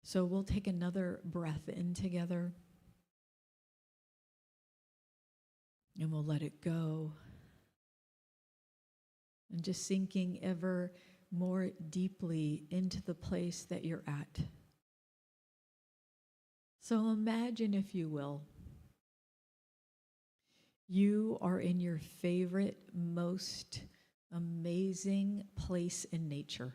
So we'll take another breath in together, and we'll let it go. And just sinking ever more deeply into the place that you're at. So imagine, if you will, you are in your favorite, most amazing place in nature.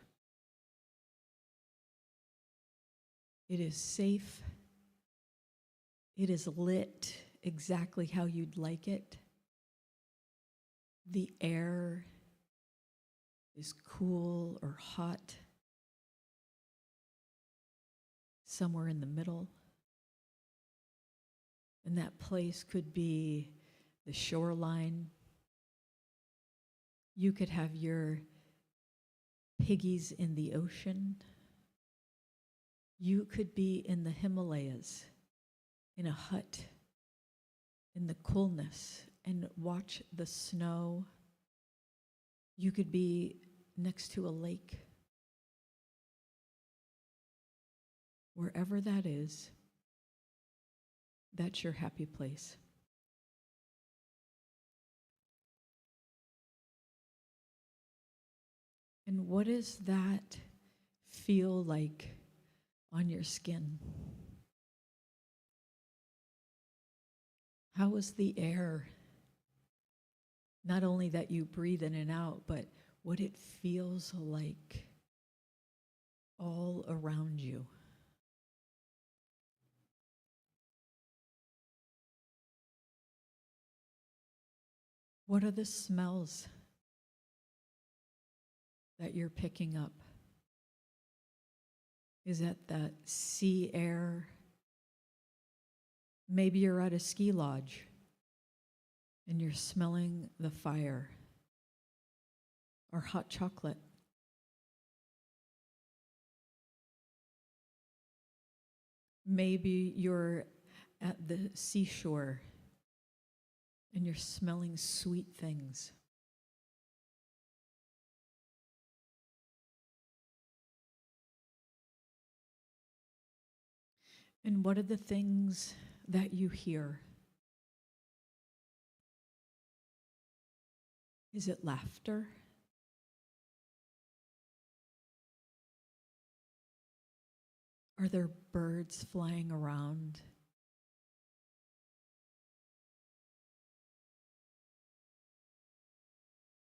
It is safe. It is lit exactly how you'd like it. The air is cool or hot, somewhere in the middle. And that place could be the shoreline. You could have your piggies in the ocean. You could be in the Himalayas, in a hut, in the coolness, and watch the snow. You could be next to a lake. Wherever that is, that's your happy place. And what does that feel like on your skin? How is the air, not only that you breathe in and out, but what it feels like all around you? What are the smells that you're picking up? Is that the sea air? Maybe you're at a ski lodge and you're smelling the fire or hot chocolate. Maybe you're at the seashore and you're smelling sweet things. And what are the things that you hear? Is it laughter? Are there birds flying around?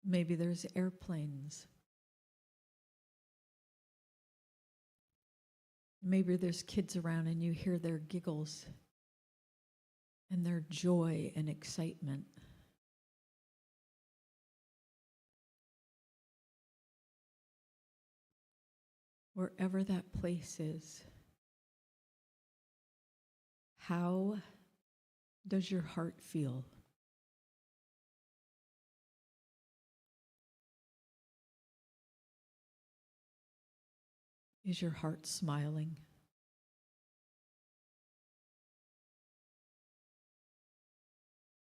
Maybe there's airplanes. Maybe there's kids around and you hear their giggles and their joy and excitement. Wherever that place is, how does your heart feel? Is your heart smiling?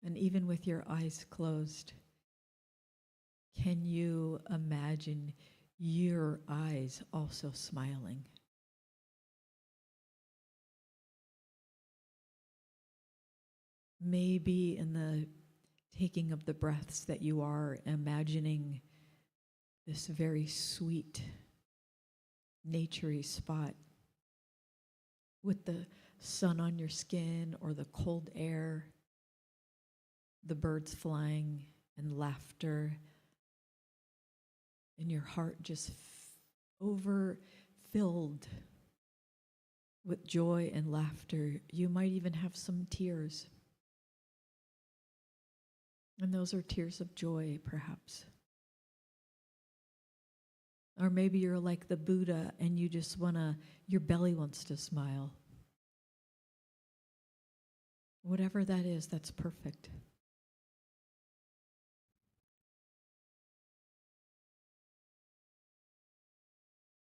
And even with your eyes closed, can you imagine your eyes also smiling? Maybe in the taking of the breaths that you are imagining this very sweet, naturey spot with the sun on your skin or the cold air, the birds flying and laughter, and your heart just overfilled with joy and laughter. You might even have some tears. And those are tears of joy, perhaps. Or maybe you're like the Buddha and you just your belly wants to smile. Whatever that is, that's perfect.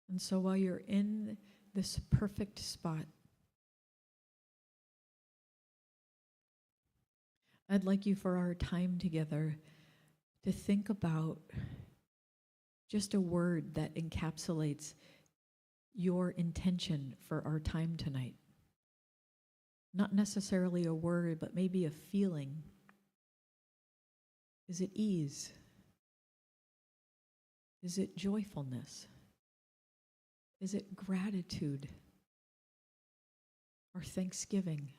And so while you're in this perfect spot, I'd like you, for our time together, to think about just a word that encapsulates your intention for our time tonight. Not necessarily a word, but maybe a feeling. Is it ease? Is it joyfulness? Is it gratitude or thanksgiving?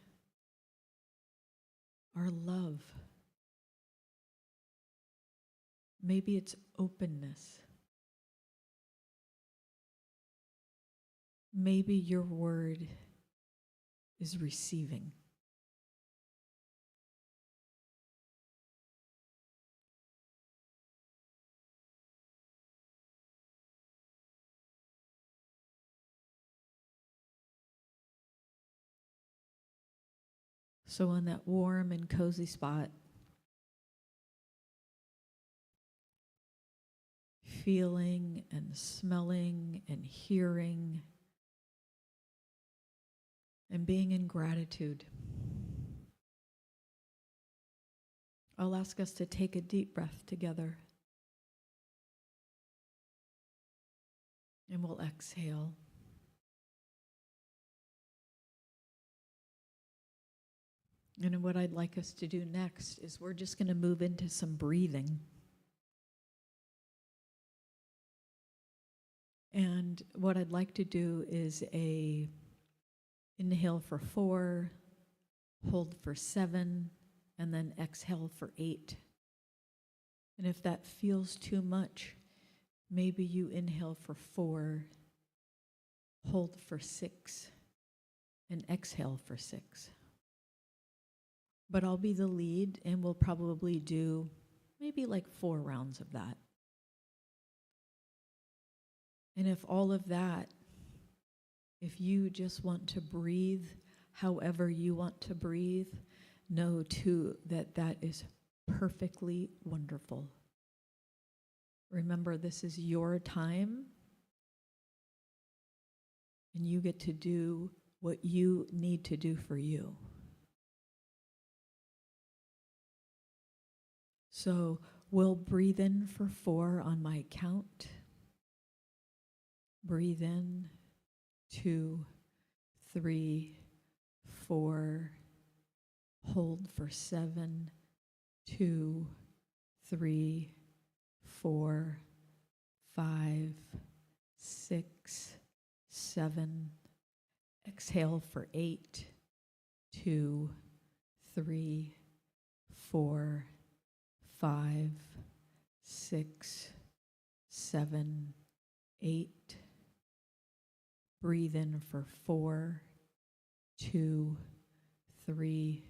Our love? Maybe it's openness. Maybe your word is receiving. So on that warm and cozy spot, feeling and smelling and hearing and being in gratitude, I'll ask us to take a deep breath together. And we'll exhale. And what I'd like us to do next is we're just going to move into some breathing. And what I'd like to do is a inhale for 4, hold for 7, and then exhale for 8. And if that feels too much, maybe you inhale for 4, hold for 6, and exhale for 6. But I'll be the lead, and we'll probably do maybe like 4 rounds of that. And if all of that, if you just want to breathe however you want to breathe, know too that that is perfectly wonderful. Remember, this is your time, and you get to do what you need to do for you. So we'll breathe in for 4 on my count. Breathe in, 2, 3, 4. Hold for 7, 2, 3, 4, 5, 6, 7. Exhale for 8, 2, 3, 4, 5, 6, 7, 8. Breathe in for 4, 2, 3,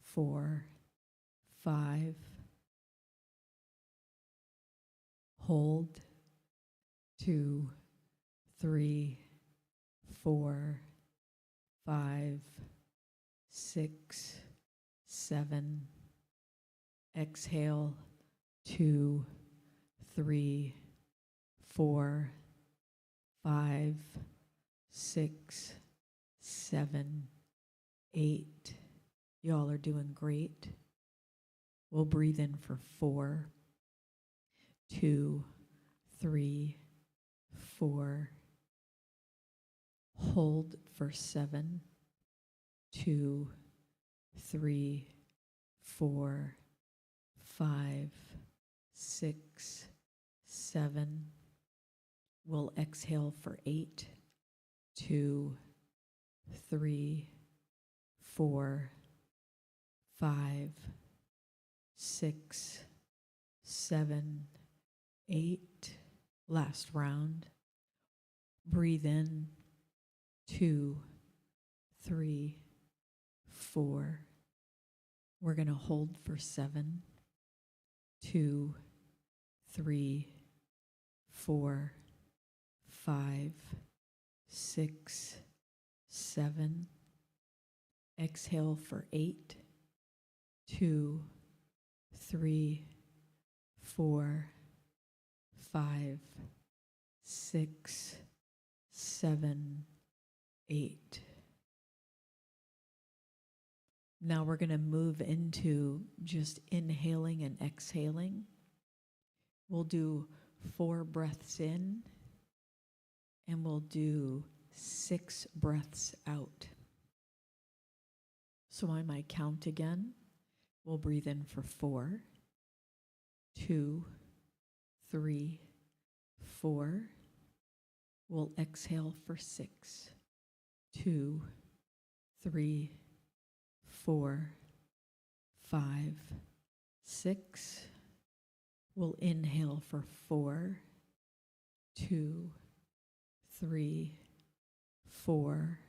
4, 5. Hold, 2, 3, 4, 5, 6, 7. Exhale, 2, 3, 4, 5, 6, 7, 8. Y'all are doing great. We'll breathe in for 4, 2, 3, 4. Hold for 7, 2, 3, 4, 5, 6, 7. We'll exhale for 8, 2, 3, 4, 5, 6, 7, 8. Last round. Breathe in, 2, 3, 4. We're going to hold for 7, 2, 3, 4, 5, 6, 7. Exhale for 8, 2, 3, 4, 5, 6, 7, 8. Now we're going to move into just inhaling and exhaling. We'll do 4 breaths in and we'll do 6 breaths out. So on my count again, we'll breathe in for 4, 2, 3, 4. We'll exhale for 6, 2, 3, 4, 5, 6. We'll inhale for 4, 2, 3, 4.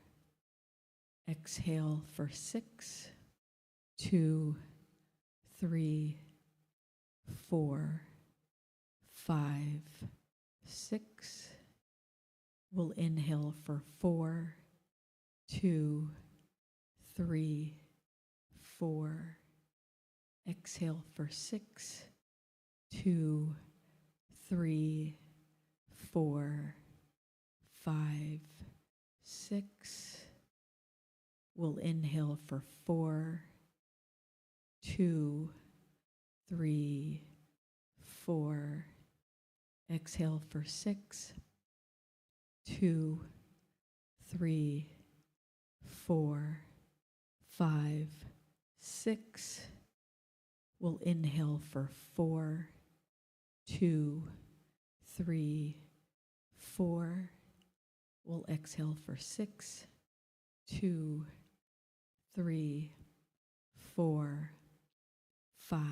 Exhale for 6, 2, 3, 4, 5, 6. We'll inhale for 4, 2, 3, 4. Exhale for 6, 2, 3, 4, 5, 6. We'll inhale for 4, 2, 3, 4. Exhale for 6, 2, 3, 4, 5, 6. We'll inhale for 4, 2, 3, 4. We'll exhale for 6, 2, 3, 4, 5,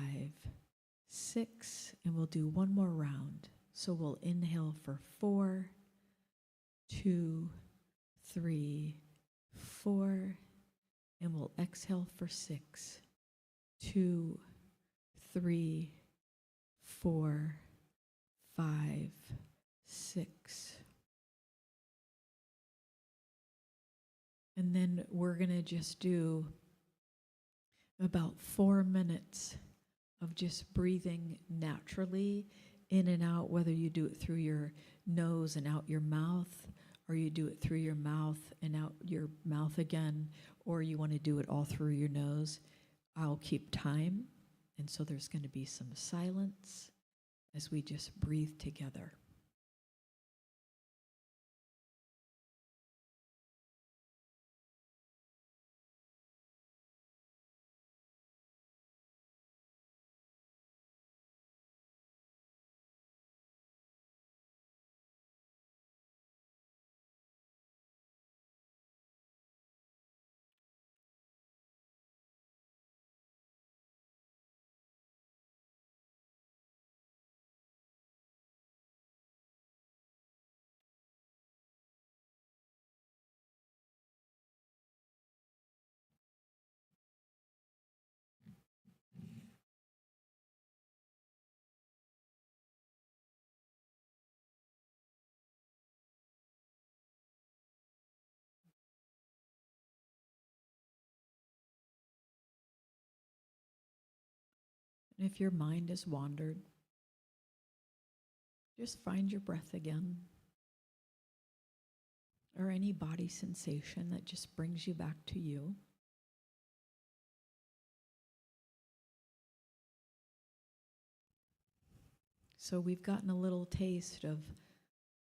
6. And we'll do one more round. So we'll inhale for 4, 2, 3, 4. And we'll exhale for 6, 2, 3, 4, 5, 6. And then we're going to just do about 4 minutes of just breathing naturally in and out, whether you do it through your nose and out your mouth, or you do it through your mouth and out your mouth again, or you want to do it all through your nose. I'll keep time, and so there's going to be some silence as we just breathe together. And if your mind has wandered, just find your breath again, or any body sensation that just brings you back to you. So we've gotten a little taste of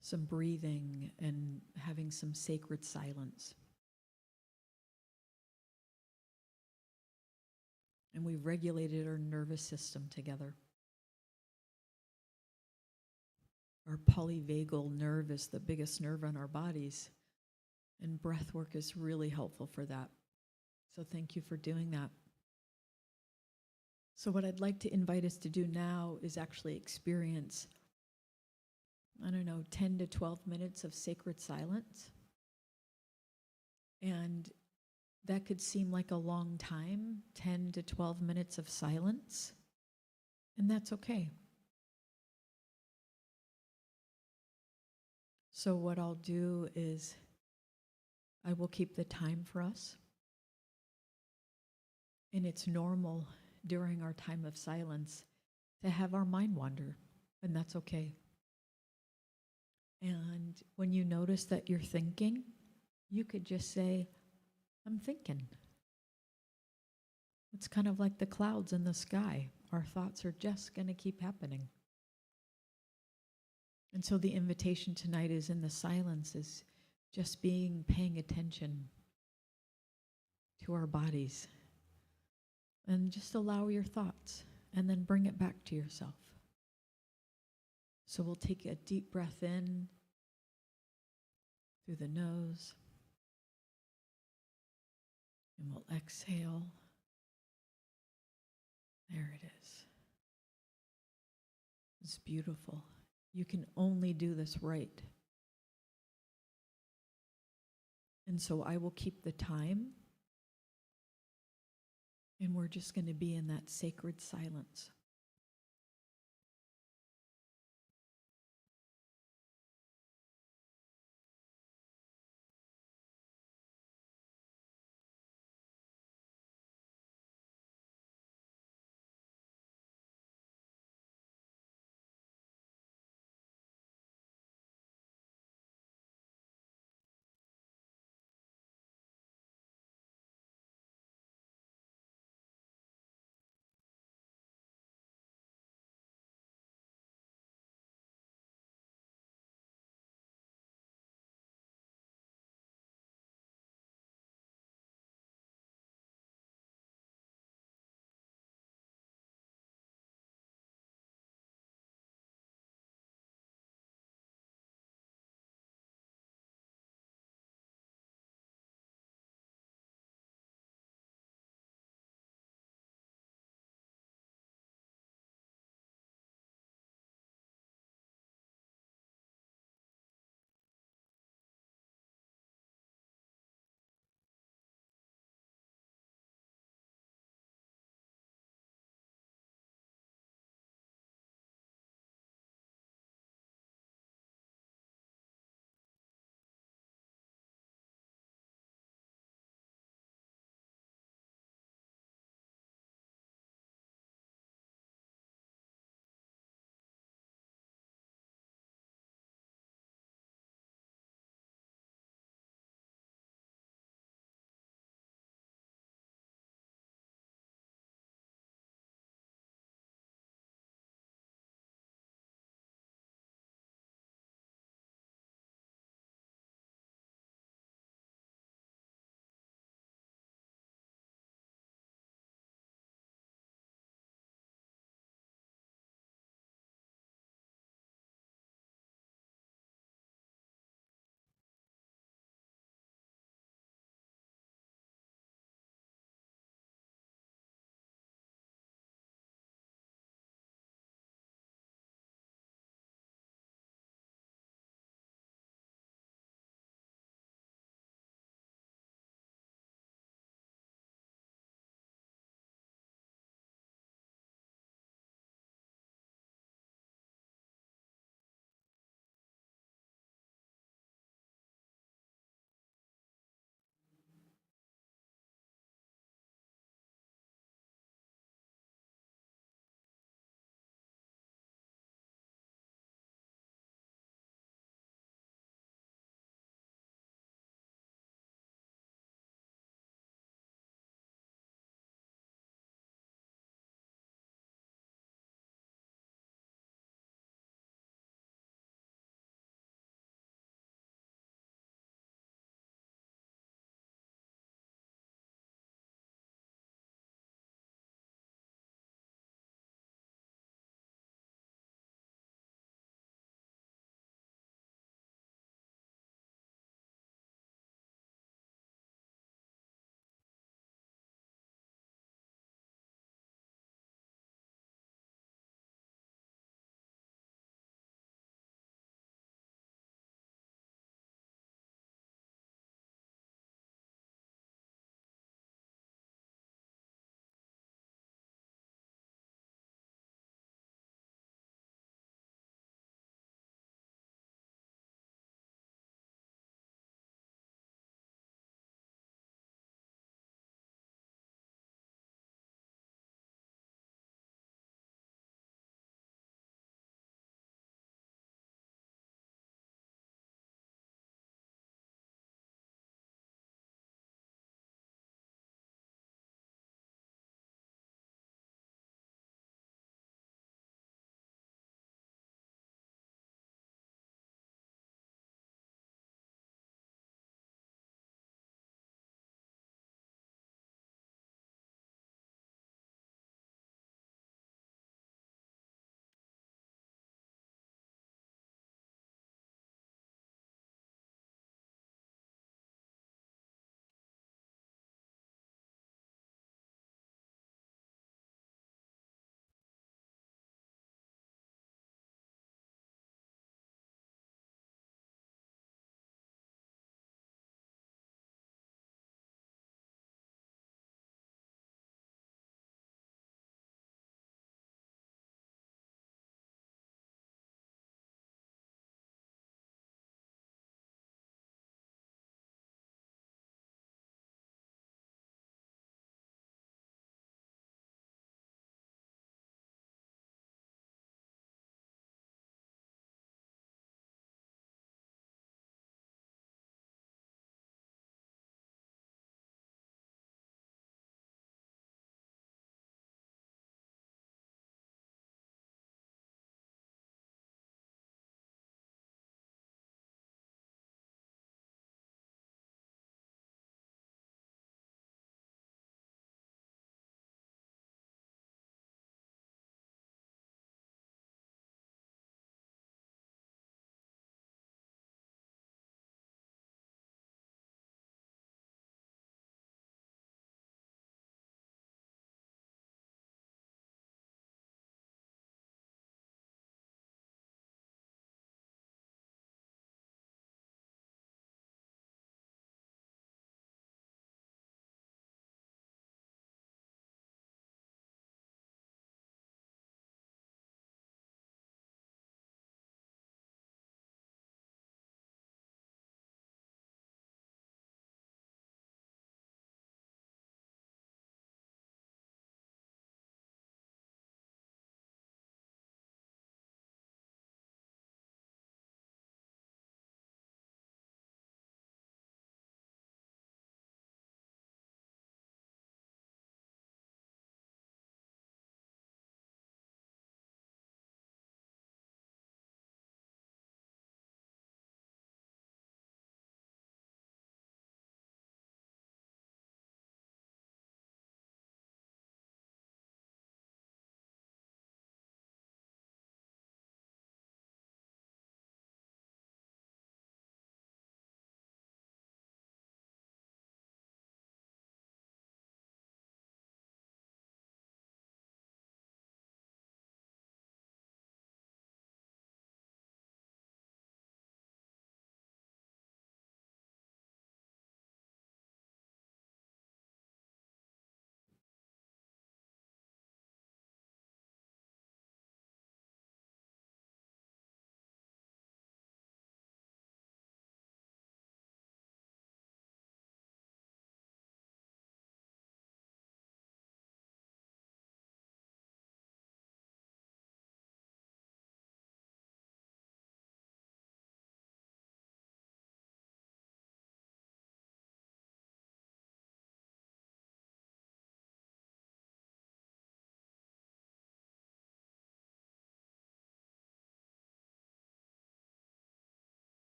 some breathing and having some sacred silence. And we've regulated our nervous system together. Our polyvagal nerve is the biggest nerve on our bodies, and breath work is really helpful for that. So thank you for doing that. So what I'd like to invite us to do now is actually experience, 10 to 12 minutes of sacred silence. And that could seem like a long time, 10 to 12 minutes of silence, and that's okay. So what I'll do is I will keep the time for us. And it's normal during our time of silence to have our mind wander, and that's okay. And when you notice that you're thinking, you could just say, I'm thinking. It's kind of like the clouds in the sky. Our thoughts are just going to keep happening. And so the invitation tonight is in the silence, is just paying attention to our bodies. And just allow your thoughts and then bring it back to yourself. So we'll take a deep breath in through the nose. And we'll exhale. There it is. It's beautiful. You can only do this right. And so I will keep the time. And we're just going to be in that sacred silence.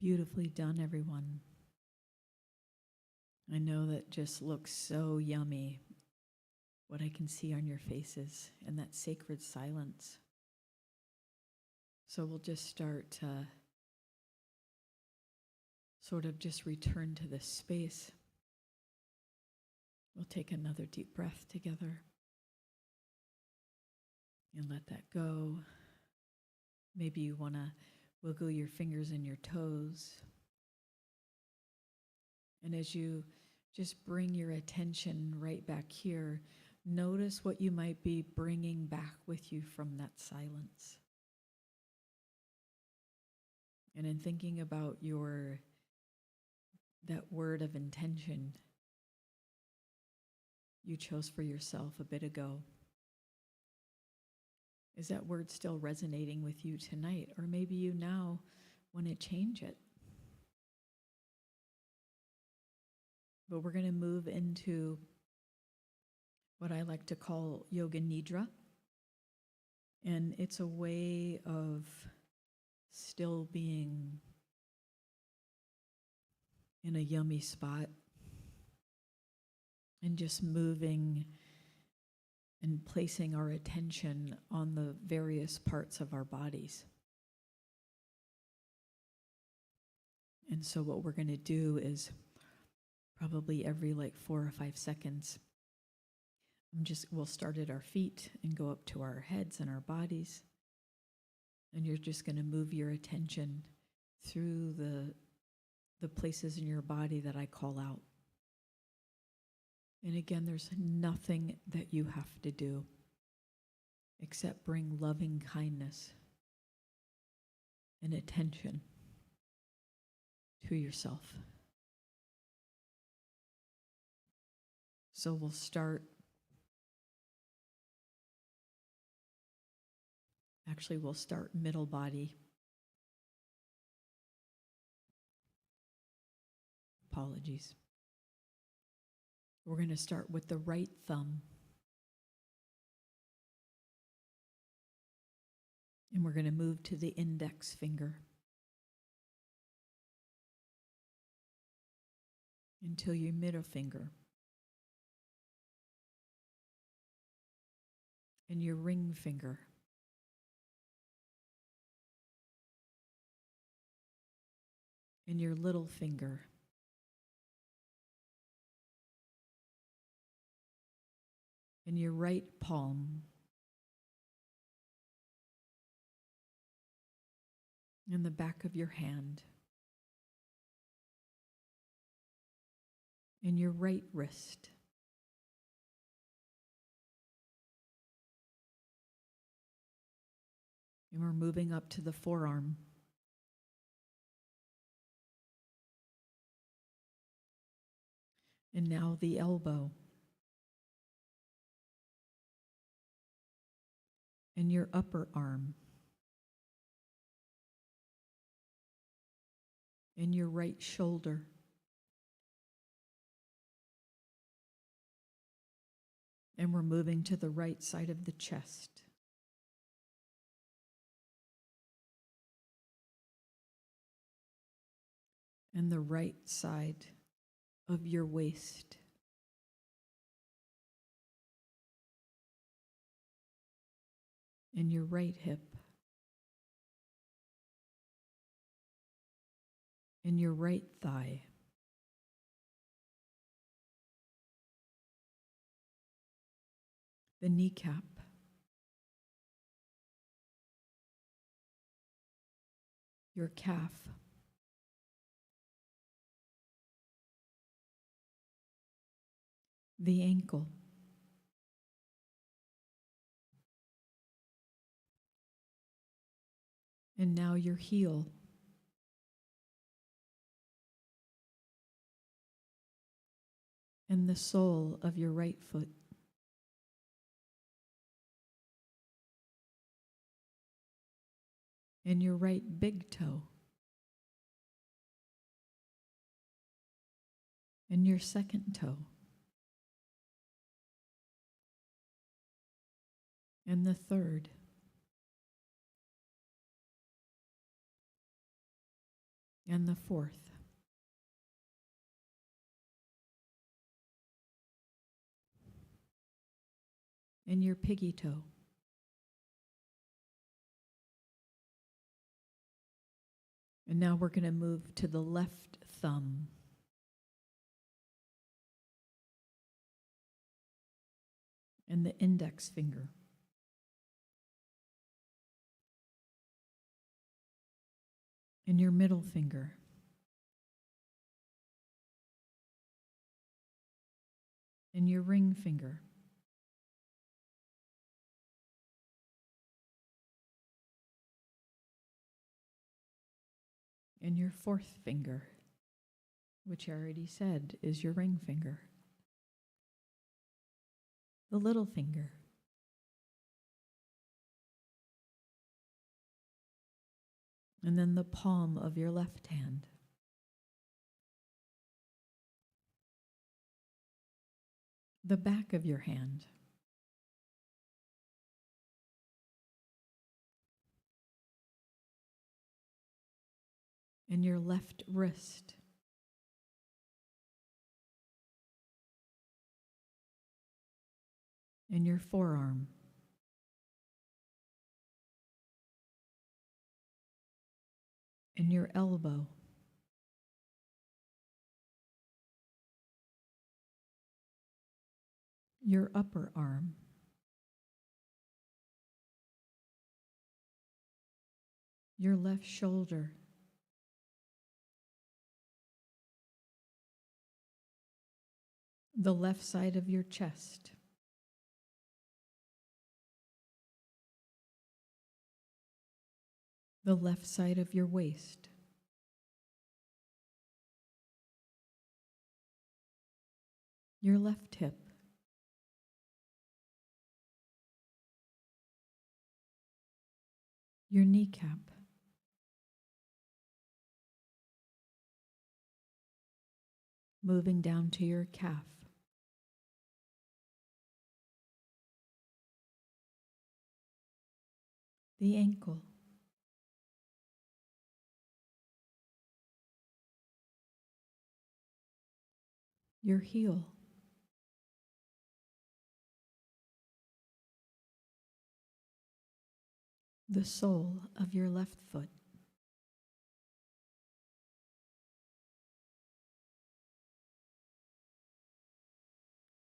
Beautifully done, everyone. I know that just looks so yummy, what I can see on your faces and that sacred silence. So we'll just start to sort of just return to this space. We'll take another deep breath together and let that go. Maybe you want to wiggle your fingers and your toes. And as you just bring your attention right back here, notice what you might be bringing back with you from that silence. And in thinking about that word of intention you chose for yourself a bit ago, is that word still resonating with you tonight? Or maybe you now want to change it. But we're going to move into what I like to call Yoga Nidra. And it's a way of still being in a yummy spot and just moving and placing our attention on the various parts of our bodies. And so what we're going to do is probably every 4 or 5 seconds, we'll start at our feet and go up to our heads and our bodies. And you're just going to move your attention through the places in your body that I call out. And again, there's nothing that you have to do except bring loving kindness and attention to yourself. So we'll start middle body. Apologies. We're going to start with the right thumb. And we're going to move to the index finger until your middle finger and your ring finger. And your little finger. And your right palm. And the back of your hand. And your right wrist. And we're moving up to the forearm. And now the elbow. And your upper arm. And your right shoulder. And we're moving to the right side of the chest. And the right side of your waist. And your right hip. And your right thigh. The kneecap. Your calf. The ankle. And now your heel. And the sole of your right foot. And your right big toe. And your second toe. And the third. and the fourth. And your piggy toe. And now we're going to move to the left thumb. And the index finger. And your middle finger. And your ring finger. And your fourth finger, which I already said is your ring finger. The little finger. And then the palm of your left hand. The back of your hand. And your left wrist. And your forearm. And your elbow. Your upper arm. Your left shoulder. The left side of your chest. The left side of your waist. Your left hip. Your kneecap. Moving down to your calf. The ankle. Your heel. The sole of your left foot.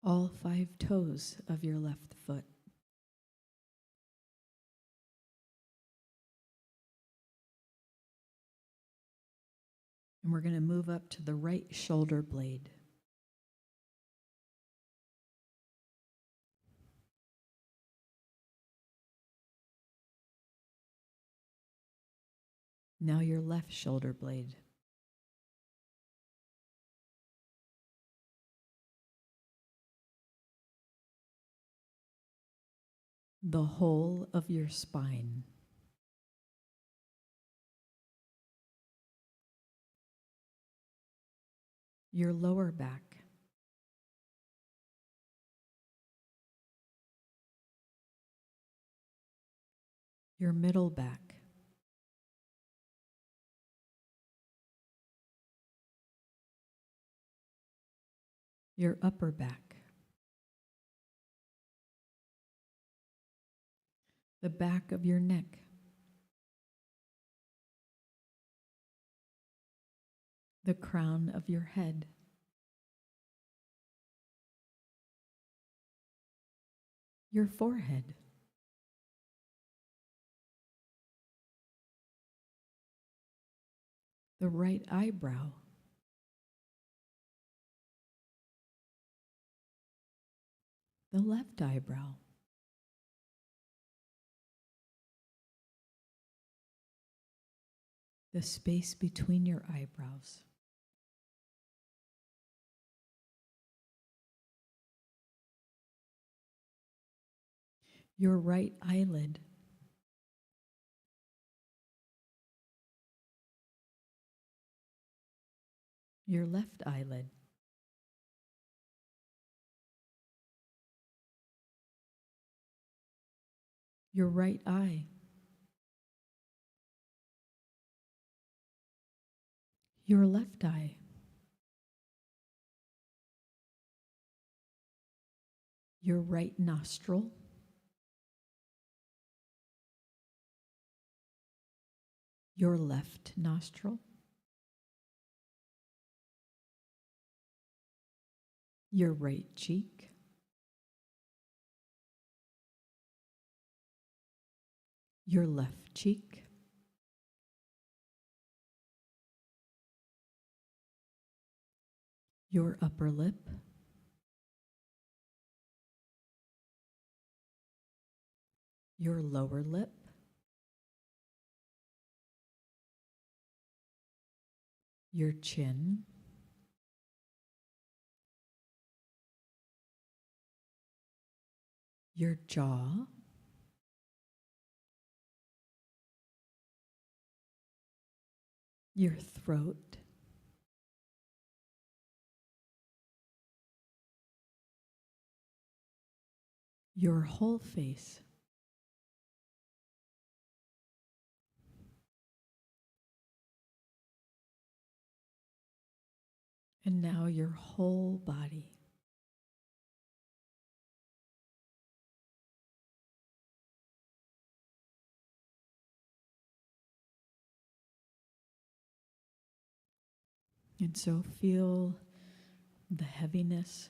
All 5 toes of your left foot. And we're going to move up to the right shoulder blade. Now your left shoulder blade. The whole of your spine. Your lower back. Your middle back. Your upper back. The back of your neck. The crown of your head. Your forehead. The right eyebrow. The left eyebrow. The space between your eyebrows. Your right eyelid. Your left eyelid. Your right eye. your left eye, your right nostril, your left nostril, your right cheek, your left cheek, your upper lip, your lower lip, your chin, your jaw, your throat, your whole face, and now your whole body. And so feel the heaviness,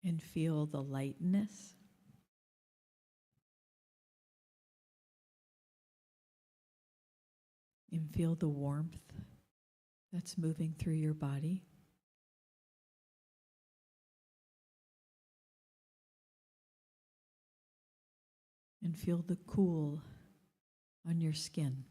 and feel the lightness, and feel the warmth that's moving through your body. And feel the cool on your skin.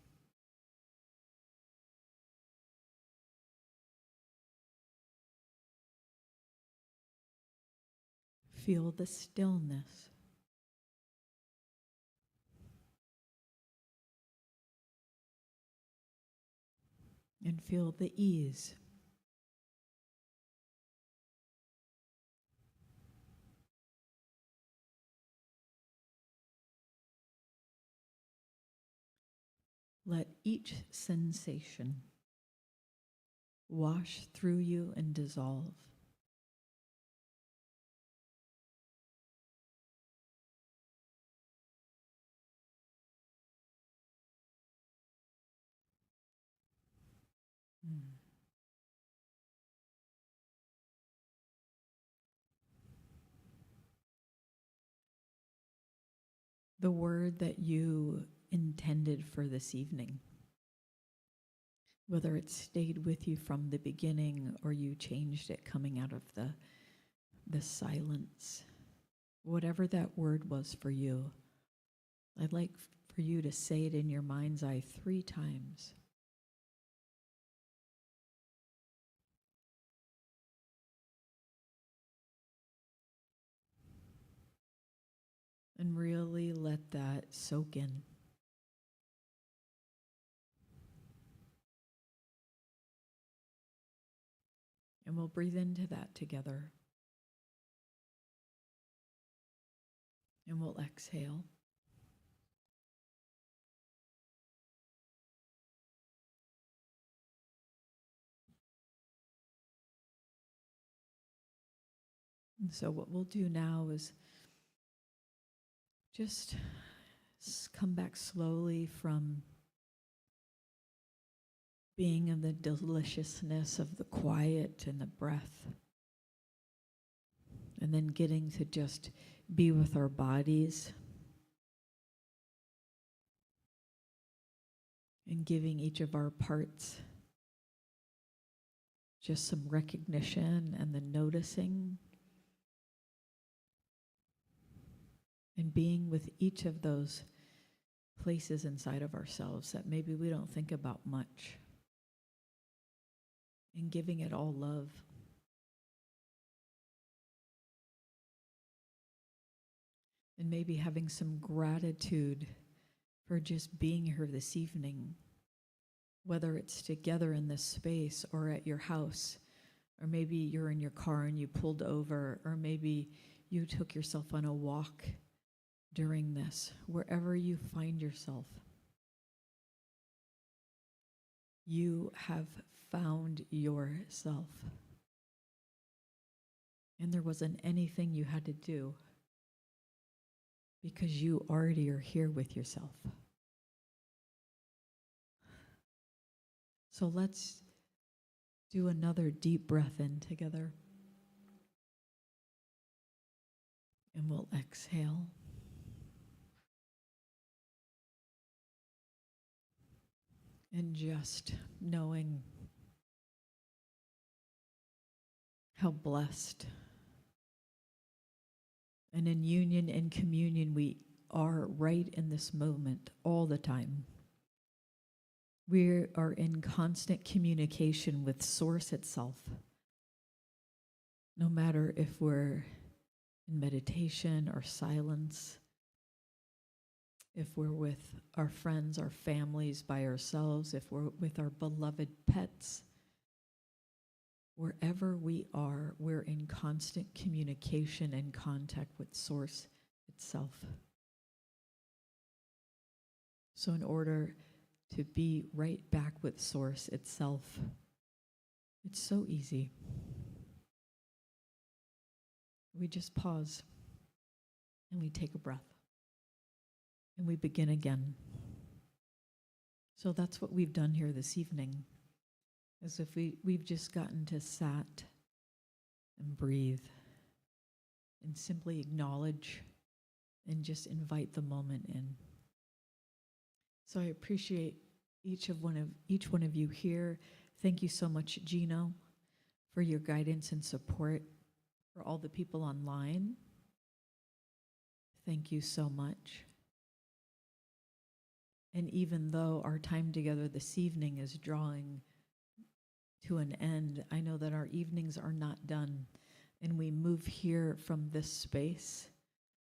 Feel the stillness. And feel the ease. Let each sensation wash through you and dissolve. The word that you intended for this evening, whether it stayed with you from the beginning or you changed it coming out of the silence, whatever that word was for you, I'd like for you to say it in your mind's eye 3 times. And really let that soak in. And we'll breathe into that together. And we'll exhale. And so what we'll do now is just come back slowly from being in the deliciousness of the quiet and the breath, and then getting to just be with our bodies and giving each of our parts just some recognition and the noticing, and being with each of those places inside of ourselves that maybe we don't think about much, and giving it all love. And maybe having some gratitude for just being here this evening, whether it's together in this space or at your house, or maybe you're in your car and you pulled over, or maybe you took yourself on a walk during this, wherever you find yourself. You have found yourself. And there wasn't anything you had to do because you already are here with yourself. So let's do another deep breath in together. And we'll exhale. And just knowing how blessed and in union and communion we are right in this moment all the time. We are in constant communication with Source itself. No matter if we're in meditation or silence, if we're with our friends, our families, by ourselves, if we're with our beloved pets, wherever we are, we're in constant communication and contact with Source itself. So in order to be right back with Source itself, it's so easy. We just pause and we take a breath and we begin again. So that's what we've done here this evening, as if we've just gotten to sat and breathe and simply acknowledge and just invite the moment in. So I appreciate each one of you here. Thank you so much, Gino, for your guidance and support. For all the people online, thank you so much. And even though our time together this evening is drawing to an end, I know that our evenings are not done, and we move here from this space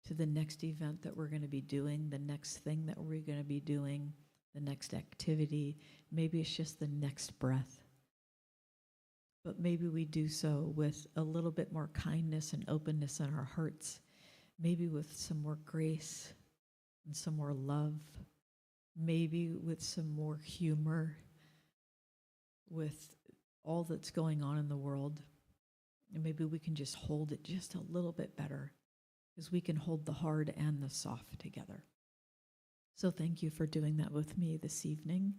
to the next event that we're going to be doing, the next thing that we're going to be doing, the next activity. Maybe it's just the next breath. But maybe we do so with a little bit more kindness and openness in our hearts, maybe with some more grace and some more love, maybe with some more humor with all that's going on in the world. And maybe we can just hold it just a little bit better, because we can hold the hard and the soft together. So thank you for doing that with me this evening.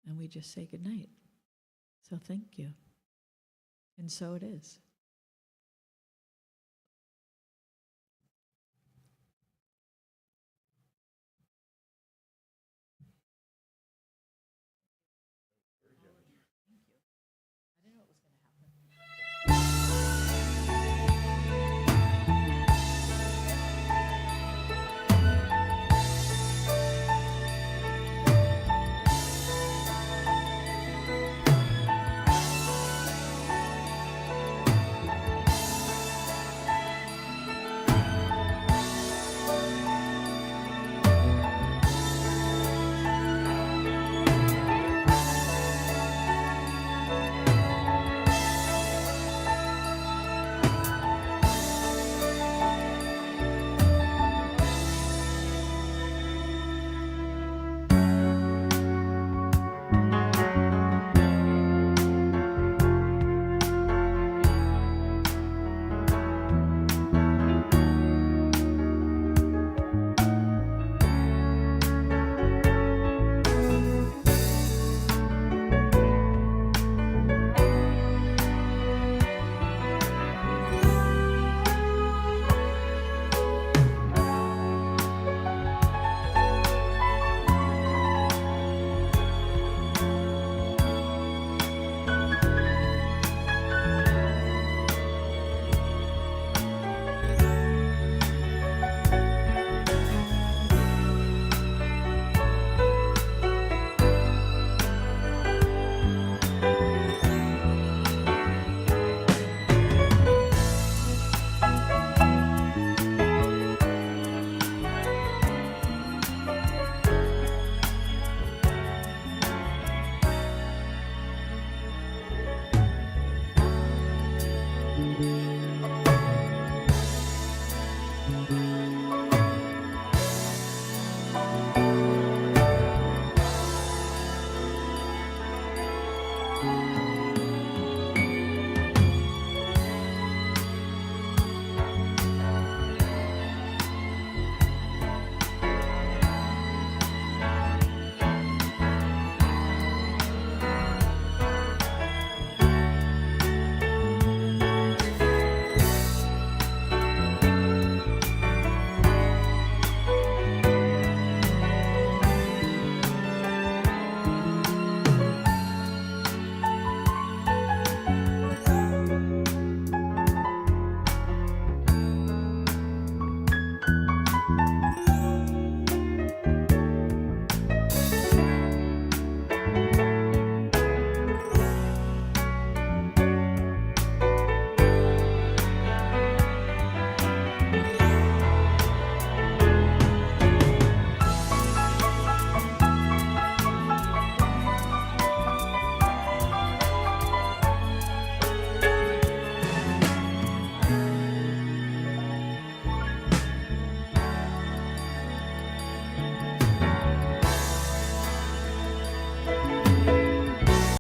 And we just say goodnight. So thank you. And so it is.